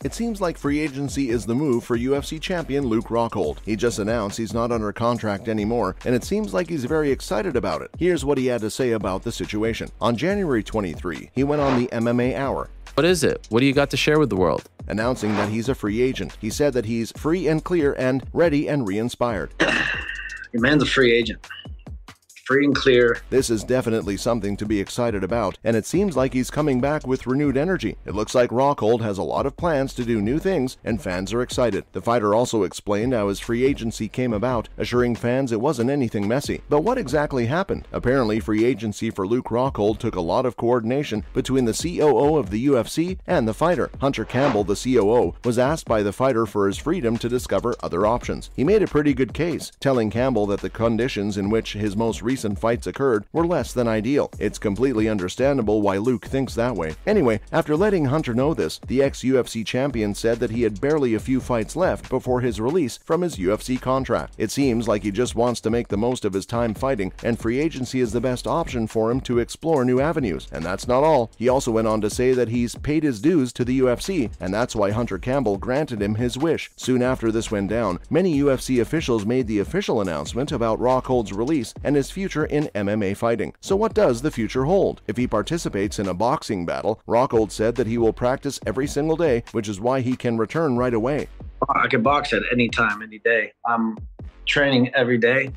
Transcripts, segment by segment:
It seems like free agency is the move for UFC champion Luke Rockhold. He just announced he's not under contract anymore, and it seems like he's very excited about it. Here's what he had to say about the situation. On January 23, he went on the MMA Hour. What is it? What do you got to share with the world? Announcing that he's a free agent. He said that he's free and clear and ready and re-inspired. Your man's a free agent. Free and clear. This is definitely something to be excited about, and it seems like he's coming back with renewed energy. It looks like Rockhold has a lot of plans to do new things, and fans are excited. The fighter also explained how his free agency came about, assuring fans it wasn't anything messy. But what exactly happened? Apparently, free agency for Luke Rockhold took a lot of coordination between the COO of the UFC and the fighter. Hunter Campbell, the COO, was asked by the fighter for his freedom to discover other options. He made a pretty good case, telling Campbell that the conditions in which his most recent fights occurred were less than ideal. It's completely understandable why Luke thinks that way. Anyway, after letting Hunter know this, the ex-UFC champion said that he had barely a few fights left before his release from his UFC contract. It seems like he just wants to make the most of his time fighting, and free agency is the best option for him to explore new avenues. And that's not all. He also went on to say that he's paid his dues to the UFC, and that's why Hunter Campbell granted him his wish. Soon after this went down, many UFC officials made the official announcement about Rockhold's release and his future in MMA fighting. So what does the future hold? If he participates in a boxing battle, Rockhold said that he will practice every single day, which is why he can return right away. I can box at any time, any day. I'm training every day.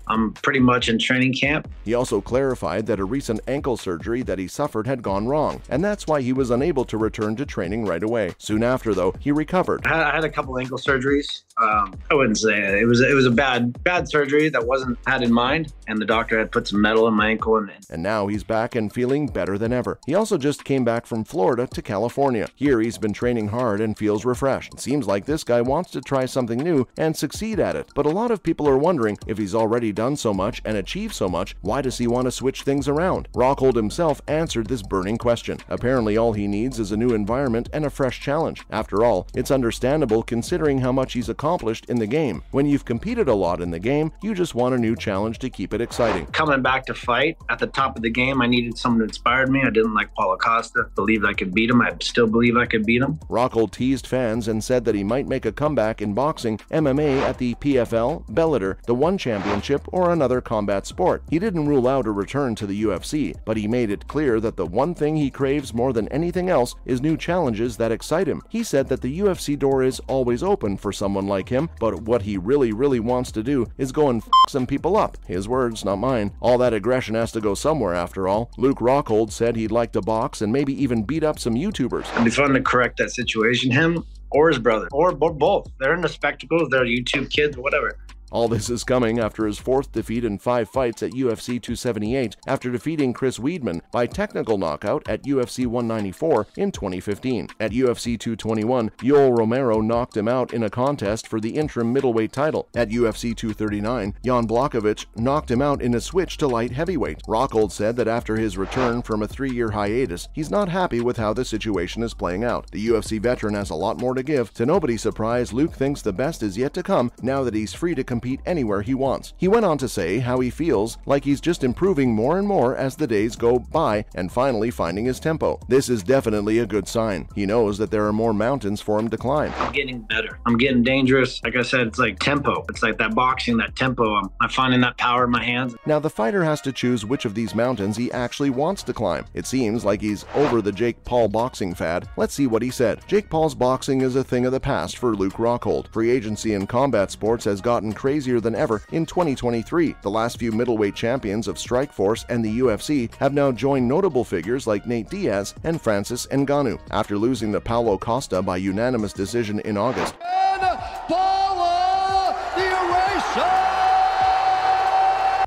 I'm pretty much in training camp. He also clarified that a recent ankle surgery that he suffered had gone wrong, and that's why he was unable to return to training right away. Soon after, though, he recovered. I had a couple ankle surgeries. I wouldn't say it. It was a bad surgery that wasn't had in mind, and the doctor had put some metal in my ankle. And now he's back and feeling better than ever. He also just came back from Florida to California. Here he's been training hard and feels refreshed. It seems like this guy wants to try something new and succeed at it. But a lot of people are wondering, if he's already done so much and achieved so much, why does he want to switch things around? Rockhold himself answered this burning question. Apparently all he needs is a new environment and a fresh challenge. After all, it's understandable considering how much he's accomplished in the game. When you've competed a lot in the game, you just want a new challenge to keep it exciting. Coming back to fight at the top of the game, I needed someone that inspired me. I didn't like Paulo Costa. Believed I could beat him. I still believe I could beat him. Rockhold teased fans and said that he might make a comeback in boxing, MMA at the PFL, Bellator, the One Championship, or another combat sport. He didn't rule out a return to the UFC, but he made it clear that the one thing he craves more than anything else is new challenges that excite him. He said that the UFC door is always open for someone like him, but what he really wants to do is go and f some people up. His words, not mine. All that aggression has to go somewhere after all. Luke Rockhold said he'd like to box and maybe even beat up some YouTubers. It'd be fun to correct that situation, him or his brother, or both. They're in the spectacles, they're YouTube kids, whatever. All this is coming after his fourth defeat in 5 fights at UFC 278 after defeating Chris Weidman by technical knockout at UFC 194 in 2015. At UFC 221, Yoel Romero knocked him out in a contest for the interim middleweight title. At UFC 239, Jan Blachowicz knocked him out in a switch to light heavyweight. Rockhold said that after his return from a 3-year hiatus, he's not happy with how the situation is playing out. The UFC veteran has a lot more to give. To nobody's surprise, Luke thinks the best is yet to come now that he's free to compete anywhere he wants. He went on to say how he feels like he's just improving more and more as the days go by and finally finding his tempo. This is definitely a good sign. He knows that there are more mountains for him to climb. I'm getting better. I'm getting dangerous. Like I said, it's like tempo. It's like that boxing, that tempo. I'm finding that power in my hands. Now the fighter has to choose which of these mountains he actually wants to climb. It seems like he's over the Jake Paul boxing fad. Let's see what he said. Jake Paul's boxing is a thing of the past for Luke Rockhold. Free agency in combat sports has gotten crazier than ever in 2023. The last few middleweight champions of Strikeforce and the UFC have now joined notable figures like Nate Diaz and Francis Ngannou. After losing to Paulo Costa by unanimous decision in August,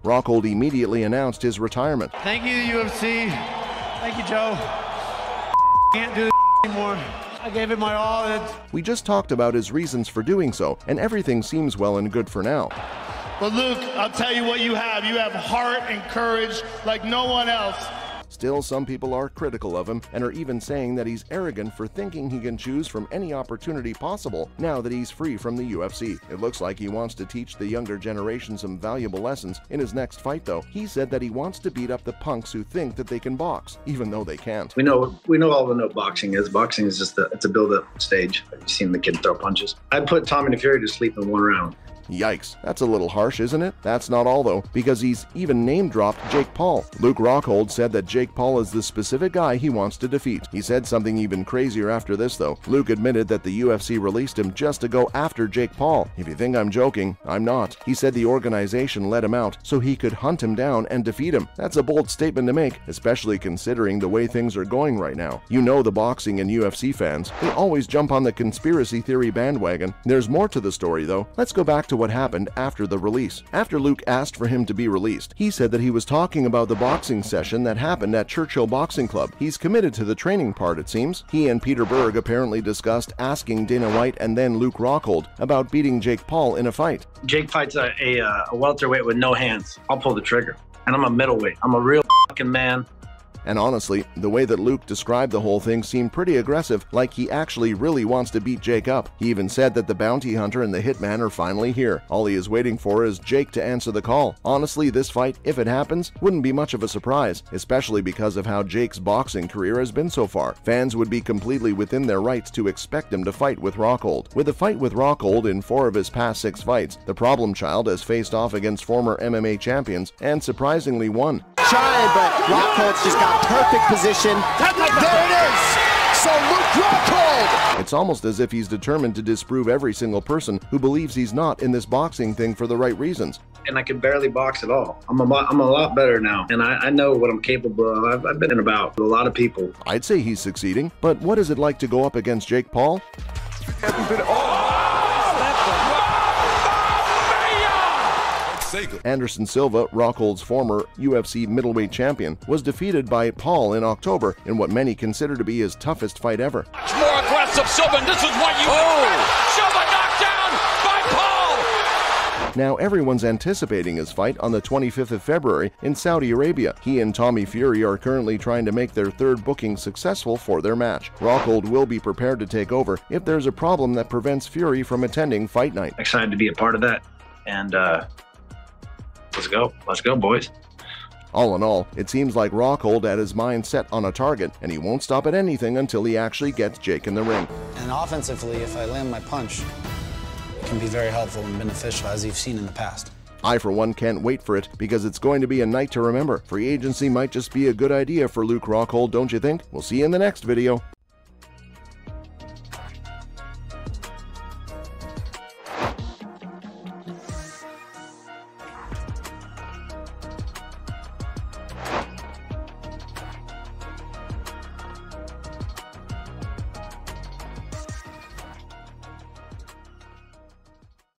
Rockhold immediately announced his retirement. Thank you, UFC. Thank you, Joe. Can't do this anymore. I gave it my all. We just talked about his reasons for doing so, and everything seems well and good for now. But Luke, I'll tell you what you have. You have heart and courage like no one else. Still, some people are critical of him and are even saying that he's arrogant for thinking he can choose from any opportunity possible now that he's free from the UFC. It looks like he wants to teach the younger generation some valuable lessons in his next fight, though. He said that he wants to beat up the punks who think that they can box, even though they can't. We know all we know boxing is. Boxing is just it's a build-up stage. You've seen the kid throw punches. I'd put Tommy Fury to sleep in one round. Yikes, that's a little harsh, isn't it? That's not all, though, because he's even name-dropped Jake Paul. Luke Rockhold said that Jake Paul is the specific guy he wants to defeat. He said something even crazier after this, though. Luke admitted that the UFC released him just to go after Jake Paul. If you think I'm joking, I'm not. He said the organization let him out so he could hunt him down and defeat him. That's a bold statement to make, especially considering the way things are going right now. You know the boxing and UFC fans, they always jump on the conspiracy theory bandwagon. There's more to the story, though. Let's go back to what happened after the release. After Luke asked for him to be released, he said that he was talking about the boxing session that happened at Churchill Boxing Club. He's committed to the training part, it seems. He and Peter Berg apparently discussed asking Dana White and then Luke Rockhold about beating Jake Paul in a fight. Jake fights a welterweight with no hands. I'll pull the trigger. And I'm a middleweight. I'm a real fucking man. And honestly, the way that Luke described the whole thing seemed pretty aggressive, like he actually really wants to beat Jake up. He even said that the bounty hunter and the hitman are finally here. All he is waiting for is Jake to answer the call. Honestly, this fight, if it happens, wouldn't be much of a surprise, especially because of how Jake's boxing career has been so far. Fans would be completely within their rights to expect him to fight with Rockhold. With a fight with Rockhold in 4 of his past 6 fights, the problem child has faced off against former MMA champions and surprisingly won. Trying, but Rockhold's just got perfect position. There it is! So Luke Rockhold! It's almost as if he's determined to disprove every single person who believes he's not in this boxing thing for the right reasons. And I can barely box at all. I'm a lot better now, and I know what I'm capable of. I've been in about a lot of people. I'd say he's succeeding, but what is it like to go up against Jake Paul? Anderson Silva, Rockhold's former UFC middleweight champion, was defeated by Paul in October in what many consider to be his toughest fight ever. Much more aggressive, Silva, and this is what you Silva knocked down by Paul! Now everyone's anticipating his fight on the 25th of February in Saudi Arabia. He and Tommy Fury are currently trying to make their 3rd booking successful for their match. Rockhold will be prepared to take over if there's a problem that prevents Fury from attending Fight Night. Excited to be a part of that, and Let's go, boys. All in all, it seems like Rockhold had his mind set on a target, and he won't stop at anything until he actually gets Jake in the ring. And offensively, if I land my punch, it can be very helpful and beneficial, as you've seen in the past. I, for one, can't wait for it, because it's going to be a night to remember. Free agency might just be a good idea for Luke Rockhold, don't you think? We'll see you in the next video.